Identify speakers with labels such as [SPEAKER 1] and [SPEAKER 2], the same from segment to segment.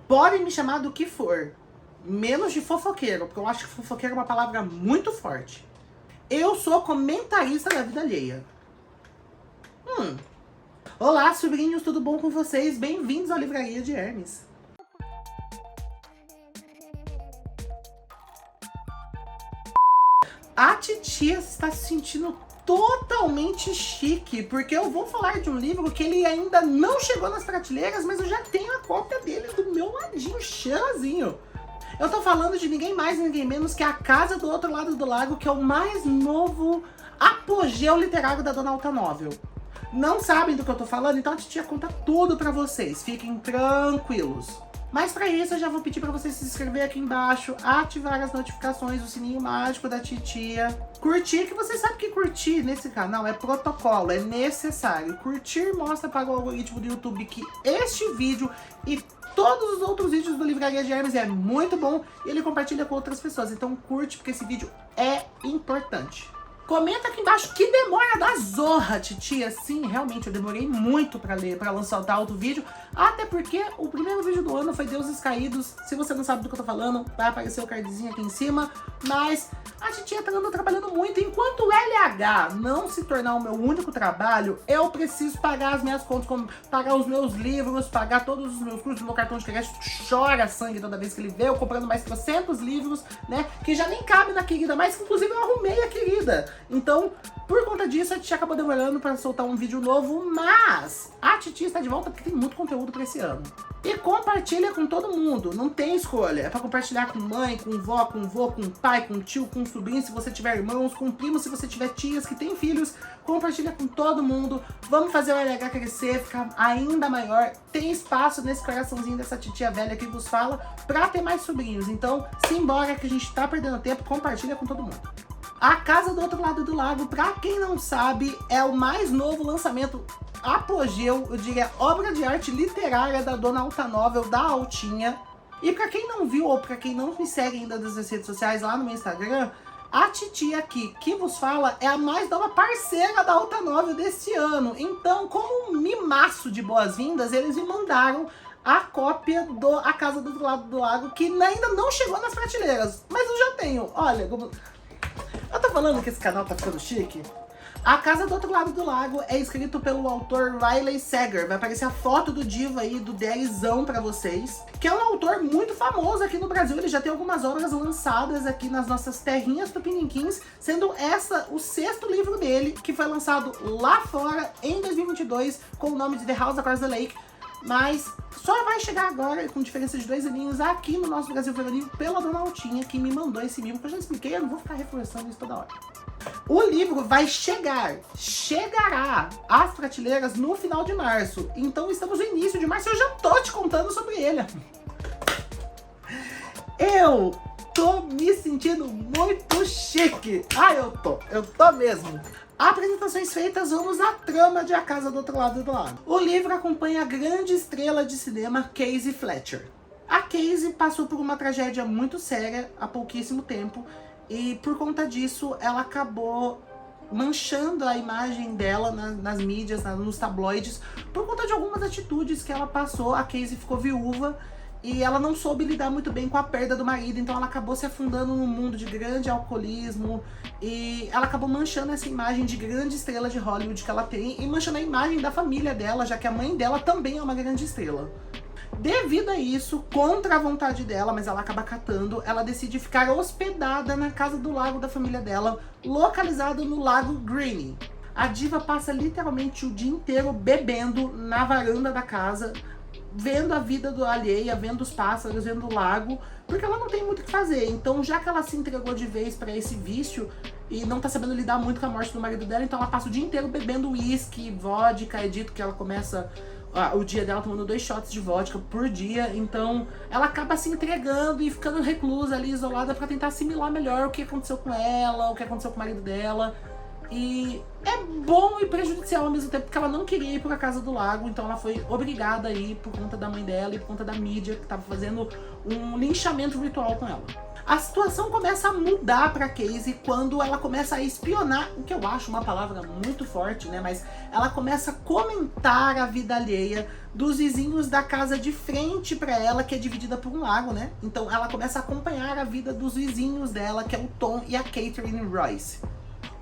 [SPEAKER 1] Podem me chamar do que for, menos de fofoqueiro, porque eu acho que fofoqueiro é uma palavra muito forte. Eu sou comentarista da vida alheia. Olá, sobrinhos, tudo bom com vocês? Bem-vindos à Livraria de Hermes. A titia está se sentindo totalmente chique, porque eu vou falar de um livro que ele ainda não chegou nas prateleiras, mas eu já tenho a cópia dele do meu ladinho, cheirosinho. Eu tô falando de ninguém mais, ninguém menos que A Casa do Outro Lado do Lago, que é o mais novo apogeu literário da Dona Alta Novel. Não sabem do que eu tô falando? Então a titia conta tudo pra vocês, fiquem tranquilos. Mas pra isso eu já vou pedir pra você se inscrever aqui embaixo, ativar as notificações, o sininho mágico da titia. Curtir, que você sabe que curtir nesse canal é protocolo, é necessário. Curtir mostra para o algoritmo do YouTube que este vídeo e todos os outros vídeos do Livraria de Hermes é muito bom e ele compartilha com outras pessoas. Então curte, porque esse vídeo é importante. Comenta aqui embaixo que demora da zorra, titia. Sim, realmente, eu demorei muito pra ler, pra lançar o tal do vídeo. Até porque o primeiro vídeo do ano foi Deuses Caídos. Se você não sabe do que eu tô falando, vai aparecer o cardzinho aqui em cima. Mas a titia tá andando trabalhando muito. Enquanto o LH não se tornar o meu único trabalho, eu preciso pagar as minhas contas, como pagar os meus livros, pagar todos os meus cursos. Meu cartão de crédito chora sangue toda vez que ele vê eu comprando mais 300 livros, né? Que já nem cabe na querida, mas que inclusive eu arrumei a querida. Então, por conta disso, a titia acabou demorando para soltar um vídeo novo, mas a titia está de volta porque tem muito conteúdo para esse ano. E compartilha com todo mundo, não tem escolha. É para compartilhar com mãe, com vó, com vô, com pai, com tio, com sobrinho, se você tiver irmãos, com primos, se você tiver tias que têm filhos. Compartilha com todo mundo. Vamos fazer o LH crescer, ficar ainda maior. Tem espaço nesse coraçãozinho dessa titia velha que vos fala para ter mais sobrinhos. Então, simbora que a gente tá perdendo tempo, compartilha com todo mundo. A Casa do Outro Lado do Lago, pra quem não sabe, é o mais novo lançamento, apogeu, eu diria, obra de arte literária da Dona Alta Novel, da Altinha. E pra quem não viu, ou pra quem não me segue ainda nas redes sociais, lá no meu Instagram, a titia aqui, que vos fala, é a mais nova parceira da Alta Novel desse ano. Então, como um mimaço de boas-vindas, eles me mandaram a cópia do A Casa do Outro Lado do Lago, que ainda não chegou nas prateleiras, mas eu já tenho. Olha, como... eu tô falando que esse canal tá ficando chique? A Casa do Outro Lado do Lago é escrito pelo autor Riley Sager. Vai aparecer a foto do divo aí, do Derizão pra vocês. Que é um autor muito famoso aqui no Brasil. Ele já tem algumas obras lançadas aqui nas nossas terrinhas tupiniquins. Sendo essa o 6º livro dele, que foi lançado lá fora em 2022 com o nome de The House Across the Lake. Mas só vai chegar agora, com diferença de 2 aninhos, aqui no nosso Brasil Feminino, pela Dona Altinha, que me mandou esse livro, que eu já expliquei, eu não vou ficar reforçando isso toda hora. O livro vai chegará às prateleiras no final de março. Então estamos no início de março, eu já tô te contando sobre ele. Eu tô me sentindo muito chique. Eu tô mesmo. Apresentações feitas, vamos à trama de A Casa do Outro Lado do Lago. O livro acompanha a grande estrela de cinema Casey Fletcher. A Casey passou por uma tragédia muito séria há pouquíssimo tempo e por conta disso ela acabou manchando a imagem dela nas mídias, nos tabloides, por conta de algumas atitudes que ela passou. A Casey ficou viúva e ela não soube lidar muito bem com a perda do marido, então ela acabou se afundando num mundo de grande alcoolismo e ela acabou manchando essa imagem de grande estrela de Hollywood que ela tem e manchando a imagem da família dela, já que a mãe dela também é uma grande estrela. Devido a isso, contra a vontade dela, mas ela acaba catando, ela decide ficar hospedada na casa do lago da família dela, localizado no Lago Greene. A diva passa literalmente o dia inteiro bebendo na varanda da casa, vendo a vida do alheia, vendo os pássaros, vendo o lago, porque ela não tem muito o que fazer. Então, já que ela se entregou de vez pra esse vício e não tá sabendo lidar muito com a morte do marido dela, então ela passa o dia inteiro bebendo uísque, vodka. É dito que ela começa o dia dela tomando 2 shots de vodka por dia. Então, ela acaba se entregando e ficando reclusa ali, isolada, pra tentar assimilar melhor o que aconteceu com ela, o que aconteceu com o marido dela. E é bom e prejudicial ao mesmo tempo, porque ela não queria ir pra Casa do Lago, então ela foi obrigada a ir por conta da mãe dela e por conta da mídia, que tava fazendo um linchamento virtual com ela. A situação começa a mudar pra Casey quando ela começa a espionar, o que eu acho uma palavra muito forte, né? Mas ela começa a comentar a vida alheia dos vizinhos da casa de frente pra ela, que é dividida por um lago, né? Então ela começa a acompanhar a vida dos vizinhos dela, que é o Tom e a Catherine Royce.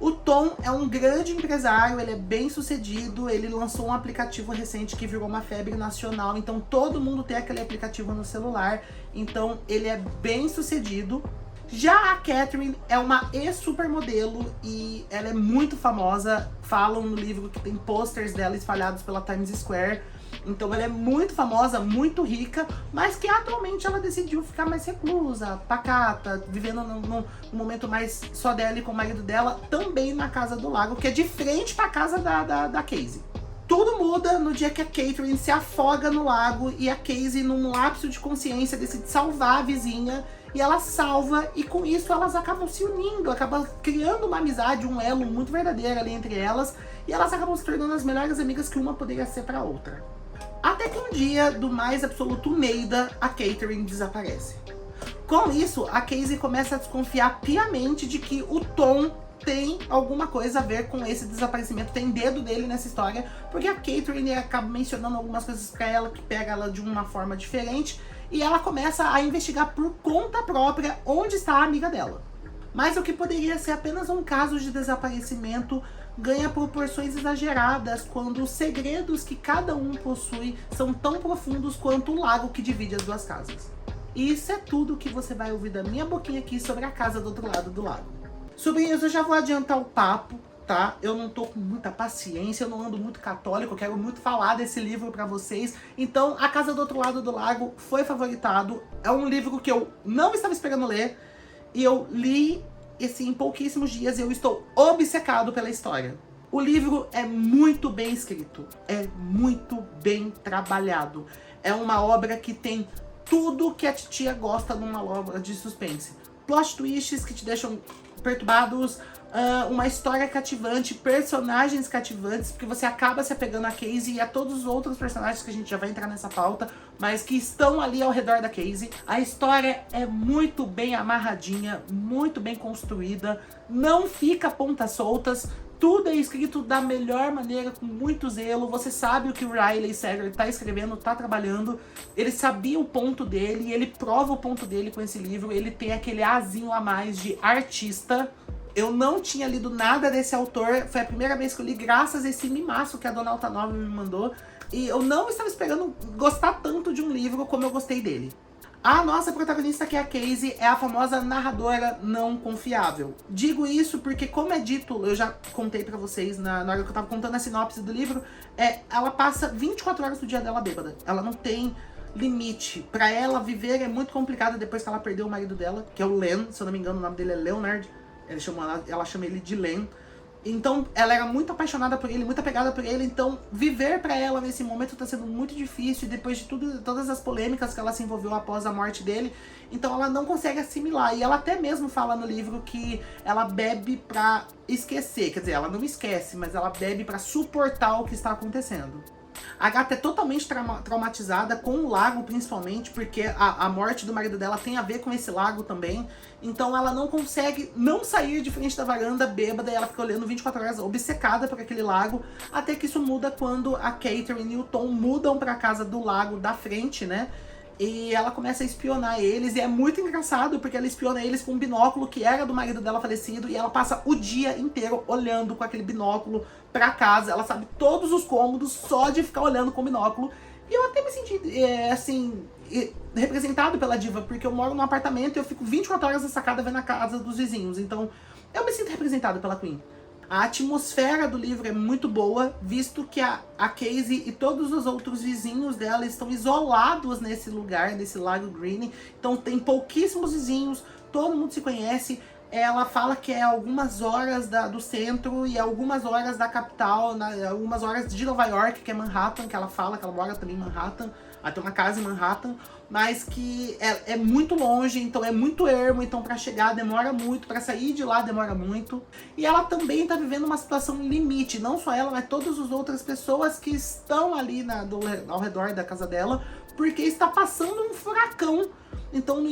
[SPEAKER 1] O Tom é um grande empresário, ele é bem sucedido, ele lançou um aplicativo recente que virou uma febre nacional, então todo mundo tem aquele aplicativo no celular, então ele é bem sucedido. Já a Catherine é uma ex-supermodelo e ela é muito famosa, falam no livro que tem posters dela espalhados pela Times Square. Então ela é muito famosa, muito rica, mas que atualmente ela decidiu ficar mais reclusa, pacata, vivendo num momento mais só dela e com o marido dela, também na Casa do Lago, que é de frente pra casa da Casey. Tudo muda no dia que a Catherine se afoga no lago e a Casey, num lapso de consciência, decide salvar a vizinha. E ela salva, e com isso elas acabam se unindo, acabam criando uma amizade, um elo muito verdadeiro ali entre elas. E elas acabam se tornando as melhores amigas que uma poderia ser pra outra. Até que um dia, do mais absoluto meida, a Catherine desaparece. Com isso, a Casey começa a desconfiar piamente de que o Tom tem alguma coisa a ver com esse desaparecimento, tem dedo dele nessa história, porque a Catherine acaba mencionando algumas coisas pra ela que pega ela de uma forma diferente, e ela começa a investigar por conta própria onde está a amiga dela. Mas o que poderia ser apenas um caso de desaparecimento ganha proporções exageradas quando os segredos que cada um possui são tão profundos quanto o lago que divide as duas casas. E isso é tudo que você vai ouvir da minha boquinha aqui sobre a casa do outro lado do lago. Sobrinhos, eu já vou adiantar o papo, tá? Eu não tô com muita paciência, eu não ando muito católico, eu quero muito falar desse livro pra vocês. Então, A Casa do Outro Lado do Lago foi favoritado. É um livro que eu não estava esperando ler, e eu li em pouquíssimos dias e eu estou obcecado pela história. O livro é muito bem escrito, é muito bem trabalhado. É uma obra que tem tudo que a titia gosta numa obra de suspense. Plot twists que te deixam perturbados, uma história cativante, personagens cativantes, porque você acaba se apegando a Casey e a todos os outros personagens que a gente já vai entrar nessa pauta, mas que estão ali ao redor da Casey. A história é muito bem amarradinha, muito bem construída, não fica pontas soltas, tudo é escrito da melhor maneira, com muito zelo. Você sabe o que o Riley Sager tá escrevendo, tá trabalhando. Ele sabia o ponto dele e ele prova o ponto dele com esse livro. Ele tem aquele azinho a mais de artista. Eu não tinha lido nada desse autor. Foi a primeira vez que eu li graças a esse mimaço que a Dona Altanova me mandou. E eu não estava esperando gostar tanto de um livro como eu gostei dele. A nossa protagonista, que é a Casey, é a famosa narradora não confiável. Digo isso porque, como é dito, eu já contei pra vocês na hora que eu tava contando a sinopse do livro, ela passa 24 horas do dia dela bêbada. Ela não tem limite. Pra ela viver é muito complicado depois que ela perdeu o marido dela, que é o Len, se eu não me engano o nome dele é Leonard. Ela chama ele de Len. Então, ela era muito apaixonada por ele, muito apegada por ele. Então, viver pra ela nesse momento tá sendo muito difícil. E depois de todas as polêmicas que ela se envolveu após a morte dele, então ela não consegue assimilar. E ela até mesmo fala no livro que ela bebe pra esquecer. Quer dizer, ela não esquece, mas ela bebe pra suportar o que está acontecendo. A gata é totalmente traumatizada com o lago, principalmente, porque a morte do marido dela tem a ver com esse lago também. Então ela não consegue não sair de frente da varanda bêbada e ela fica olhando 24 horas obcecada por aquele lago. Até que isso muda quando a Catherine e o Tom mudam pra casa do lago da frente, né? E ela começa a espionar eles, e é muito engraçado, porque ela espiona eles com um binóculo que era do marido dela falecido, e ela passa o dia inteiro olhando com aquele binóculo pra casa. Ela sabe todos os cômodos só de ficar olhando com o binóculo. E eu até me senti, representado pela diva, porque eu moro num apartamento e eu fico 24 horas na sacada vendo a casa dos vizinhos. Então, eu me sinto representado pela Queen. A atmosfera do livro é muito boa, visto que a Casey e todos os outros vizinhos dela estão isolados nesse lugar, nesse Lago Green. Então tem pouquíssimos vizinhos, todo mundo se conhece. Ela fala que é algumas horas do centro e algumas horas da capital, algumas horas de Nova York, que é Manhattan, que ela fala que ela mora também em Manhattan. Ela tem uma casa em Manhattan, mas que é muito longe, então é muito ermo, então pra chegar demora muito, pra sair de lá demora muito. E ela também tá vivendo uma situação limite, não só ela, mas todas as outras pessoas que estão ali ao redor da casa dela, porque está passando um furacão. Então, do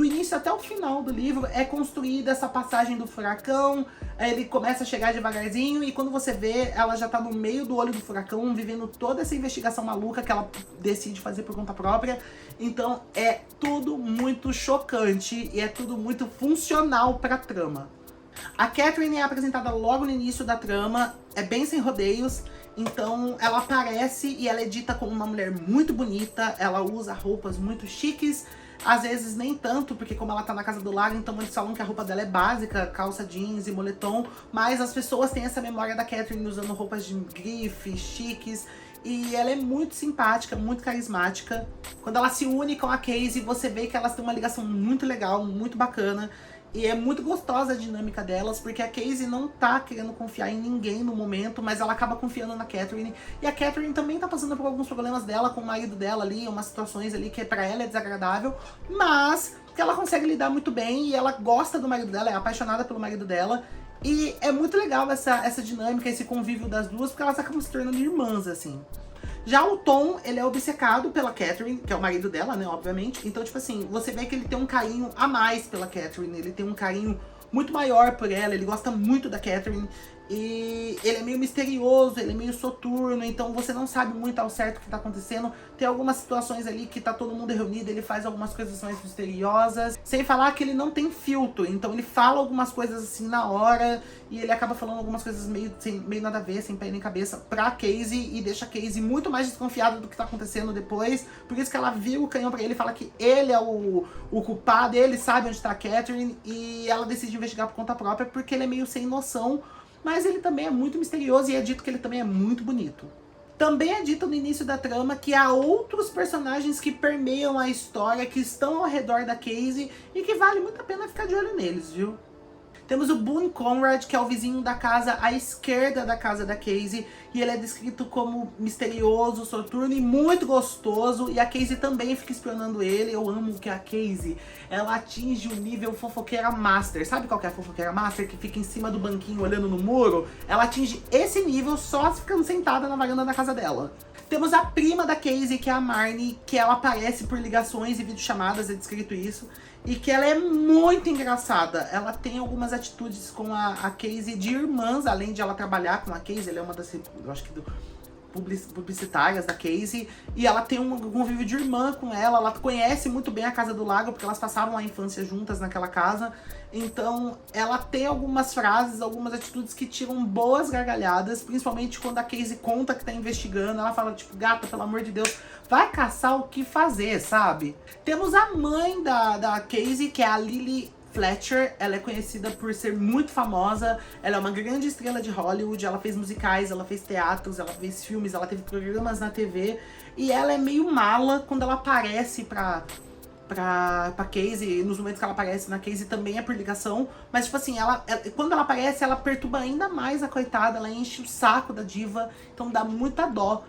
[SPEAKER 1] início até o final do livro, é construída essa passagem do furacão. Aí ele começa a chegar devagarzinho e quando você vê, ela já tá no meio do olho do furacão, vivendo toda essa investigação maluca que ela decide fazer por conta própria. Então, é tudo muito chocante e é tudo muito funcional pra trama. A Catherine é apresentada logo no início da trama, é bem sem rodeios. Então ela aparece e ela é dita como uma mulher muito bonita, ela usa roupas muito chiques, às vezes nem tanto, porque como ela tá na casa do lago, então eles falam que a roupa dela é básica, calça jeans e moletom, mas as pessoas têm essa memória da Catherine usando roupas de grife, chiques, e ela é muito simpática, muito carismática. Quando ela se une com a Casey, você vê que elas têm uma ligação muito legal, muito bacana. E é muito gostosa a dinâmica delas, porque a Casey não tá querendo confiar em ninguém no momento, mas ela acaba confiando na Catherine. E a Catherine também tá passando por alguns problemas dela com o marido dela ali, umas situações ali que pra ela é desagradável, mas que ela consegue lidar muito bem e ela gosta do marido dela, é apaixonada pelo marido dela. E é muito legal essa dinâmica, esse convívio das duas, porque elas acabam se tornando irmãs, assim. Já o Tom, ele é obcecado pela Catherine, que é o marido dela, né, obviamente. Então, tipo assim, você vê que ele tem um carinho a mais pela Catherine. Ele tem um carinho muito maior por ela, ele gosta muito da Catherine. E ele é meio misterioso, ele é meio soturno, então você não sabe muito ao certo o que tá acontecendo. Tem algumas situações ali que tá todo mundo reunido, ele faz algumas coisas mais misteriosas. Sem falar que ele não tem filtro, então ele fala algumas coisas assim na hora. E ele acaba falando algumas coisas meio nada a ver, sem pé nem cabeça, pra Casey. E deixa a Casey muito mais desconfiada do que tá acontecendo depois. Por isso que ela vira o canhão pra ele e fala que ele é o culpado, ele sabe onde tá a Catherine. E ela decide investigar por conta própria, porque ele é meio sem noção. Mas ele também é muito misterioso e é dito que ele também é muito bonito. Também é dito no início da trama que há outros personagens que permeiam a história, que estão ao redor da Casey e que vale muito a pena ficar de olho neles, viu? Temos o Boone Conrad, que é o vizinho da casa à esquerda da casa da Casey. E ele é descrito como misterioso, soturno e muito gostoso. E a Casey também fica espionando ele. Eu amo que a Casey, ela atinge o nível fofoqueira master. Sabe qual que é a fofoqueira master? Que fica em cima do banquinho olhando no muro? Ela atinge esse nível só ficando sentada na varanda da casa dela. Temos a prima da Casey, que é a Marnie, que ela aparece por ligações e videochamadas, é descrito isso. E que ela é muito engraçada. Ela tem algumas atitudes com a Casey de irmãs, além de ela trabalhar com a Casey. Ela é uma das, eu acho que, publicitárias da Casey. E ela tem um convívio de irmã com ela. Ela conhece muito bem a Casa do Lago, porque elas passaram a infância juntas naquela casa. Então, ela tem algumas frases, algumas atitudes que tiram boas gargalhadas. Principalmente quando a Casey conta que tá investigando. Ela fala, tipo, gata, pelo amor de Deus, vai caçar o que fazer, sabe? Temos a mãe da Casey, que é a Lily Fletcher. Ela é conhecida por ser muito famosa. Ela é uma grande estrela de Hollywood. Ela fez musicais, ela fez teatros, ela fez filmes, ela teve programas na TV. E ela é meio mala quando ela aparece pra Casey. Nos momentos que ela aparece na Casey também é por ligação. Mas, tipo assim, quando ela aparece, ela perturba ainda mais a coitada. Ela enche o saco da diva. Então dá muita dó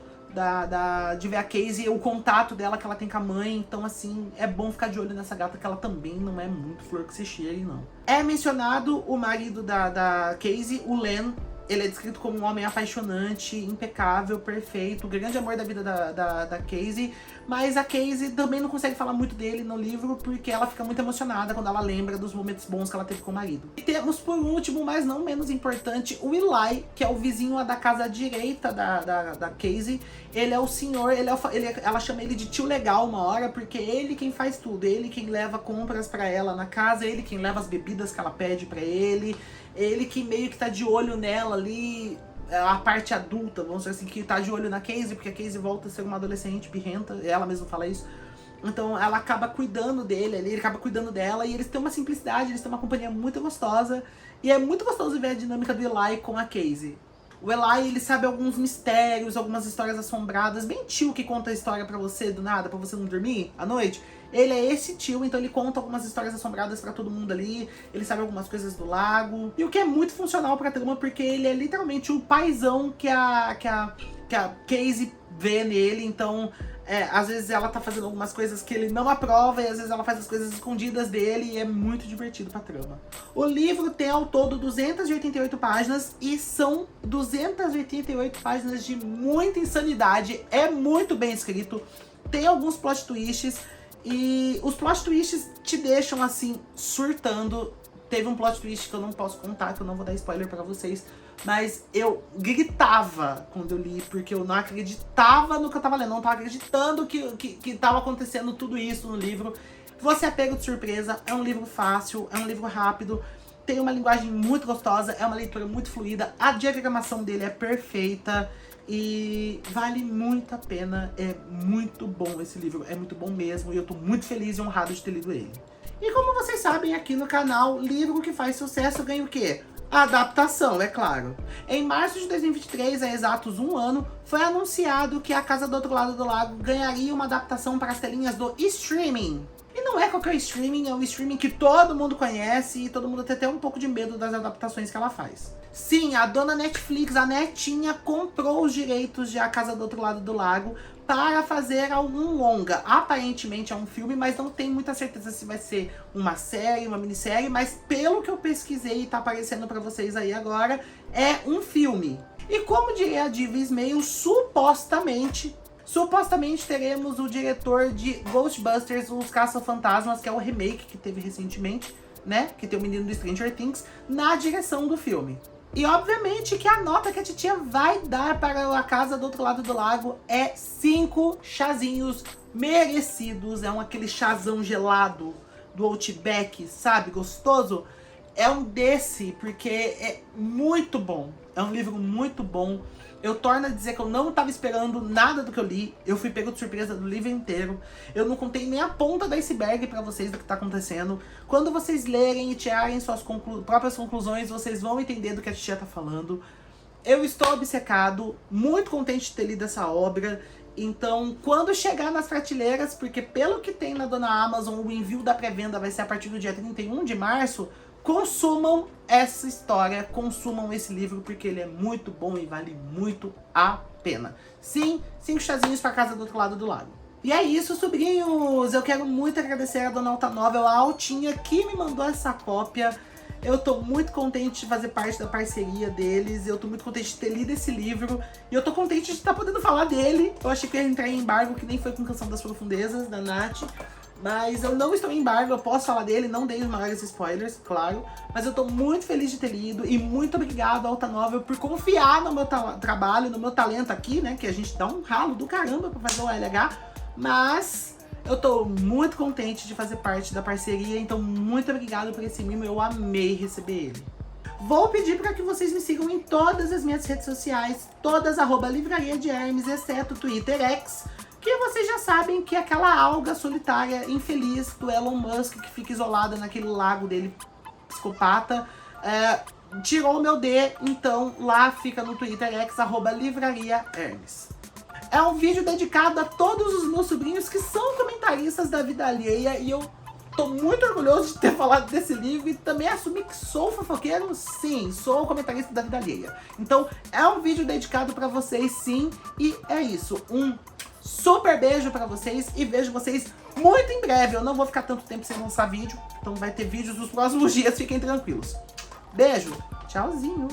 [SPEAKER 1] de ver a Casey, o contato dela que ela tem com a mãe. Então, assim, é bom ficar de olho nessa gata, que ela também não é muito flor que se cheire, não. É mencionado o marido da Casey, o Len. Ele é descrito como um homem apaixonante, impecável, perfeito, o grande amor da vida da Casey. Mas a Casey também não consegue falar muito dele no livro, porque ela fica muito emocionada quando ela lembra dos momentos bons que ela teve com o marido. E temos, por último, mas não menos importante, o Eli, que é o vizinho da casa direita da Casey. Ele é o senhor, ela chama ele de tio legal uma hora, porque é ele quem faz tudo. Ele quem leva compras pra ela na casa, ele quem leva as bebidas que ela pede pra ele. Ele que meio que tá de olho nela ali, a parte adulta, vamos dizer assim, que tá de olho na Casey, porque a Casey volta a ser uma adolescente birrenta, ela mesma fala isso. Então ela acaba cuidando dele, ele acaba cuidando dela, e eles têm uma simplicidade, eles têm uma companhia muito gostosa. E é muito gostoso ver a dinâmica do Eli com a Casey. O Eli, ele sabe alguns mistérios, algumas histórias assombradas, bem tio que conta a história pra você do nada, pra você não dormir à noite. Ele é esse tio, então ele conta algumas histórias assombradas pra todo mundo ali, ele sabe algumas coisas do lago. E o que é muito funcional pra trama, porque ele é literalmente o paizão que a Casey vê nele, então às vezes ela tá fazendo algumas coisas que ele não aprova, e às vezes ela faz as coisas escondidas dele, e é muito divertido pra trama. O livro tem ao todo 288 páginas, e são 288 páginas de muita insanidade. É muito bem escrito, tem alguns plot twists, e os plot twists te deixam assim, surtando. Teve um plot twist que eu não posso contar, que eu não vou dar spoiler pra vocês, mas eu gritava quando eu li, porque eu não acreditava no que eu tava lendo, não tava acreditando que tava acontecendo tudo isso no livro. Você é pego de surpresa, é um livro fácil, é um livro rápido, tem uma linguagem muito gostosa, é uma leitura muito fluida, a diagramação dele é perfeita e vale muito a pena. É muito bom esse livro, é muito bom mesmo, e eu tô muito feliz e honrado de ter lido ele. E como vocês sabem, aqui no canal, livro que faz sucesso ganha o quê? A adaptação, é claro. Em março de 2023, há exatos um ano, foi anunciado que A Casa do Outro Lado do Lago ganharia uma adaptação para as telinhas do streaming. E não é qualquer streaming, é um streaming que todo mundo conhece, e todo mundo tem até um pouco de medo das adaptações que ela faz. Sim, a dona Netflix, a Netinha, comprou os direitos de A Casa do Outro Lado do Lago para fazer um longa. Aparentemente é um filme, mas não tenho muita certeza se vai ser uma série, uma minissérie, mas pelo que eu pesquisei e tá aparecendo para vocês aí agora, é um filme. E como diria a Diva Ismael, supostamente teremos o diretor de Ghostbusters, Os Caça-Fantasmas, que é o remake que teve recentemente, né? Que tem o menino do Stranger Things, na direção do filme. E obviamente que a nota que a titia vai dar para A Casa do Outro Lado do Lago é 5 chazinhos merecidos. É aquele chazão gelado do Outback, sabe? Gostoso. É um desse, porque é muito bom. É um livro muito bom. Eu torno a dizer que eu não estava esperando nada do que eu li. Eu fui pego de surpresa do livro inteiro. Eu não contei nem a ponta do iceberg pra vocês do que tá acontecendo. Quando vocês lerem e tirarem suas próprias conclusões, vocês vão entender do que a tia tá falando. Eu estou obcecado, muito contente de ter lido essa obra. Então, quando chegar nas prateleiras, porque pelo que tem na dona Amazon, o envio da pré-venda vai ser a partir do dia 31 de março, consumam essa história, consumam esse livro, porque ele é muito bom e vale muito a pena. Sim, 5 chazinhos para Casa do Outro Lado do Lago. E é isso, sobrinhos! Eu quero muito agradecer a dona Alta Novel, a Altinha, que me mandou essa cópia. Eu tô muito contente de fazer parte da parceria deles, eu tô muito contente de ter lido esse livro, e eu tô contente de estar podendo falar dele. Eu achei que ia entrar em embargo, que nem foi com Canção das Profundezas, da Nath. Mas eu não estou em embargo, eu posso falar dele, não dei os maiores spoilers, claro. Mas eu tô muito feliz de ter lido, e muito obrigado, Alta Novel, por confiar no meu trabalho, no meu talento aqui, né? Que a gente dá um ralo do caramba pra fazer o LH. Mas eu tô muito contente de fazer parte da parceria, então muito obrigado por esse mimo, eu amei receber ele. Vou pedir para que vocês me sigam em todas as minhas redes sociais, todas @Livraria de Hermes, exceto Twitter X, que vocês já sabem que é aquela alga solitária, infeliz, do Elon Musk, que fica isolada naquele lago dele, psicopata, tirou o meu D, então lá fica no Twitter X, @Livraria Hermes. É um vídeo dedicado a todos os meus sobrinhos que são comentaristas da vida alheia, e eu tô muito orgulhoso de ter falado desse livro e também assumir que sou fofoqueiro. Sim, sou comentarista da vida alheia. Então é um vídeo dedicado pra vocês, sim, e é isso. Um super beijo pra vocês e vejo vocês muito em breve. Eu não vou ficar tanto tempo sem lançar vídeo, então vai ter vídeos nos próximos dias, fiquem tranquilos. Beijo, tchauzinho.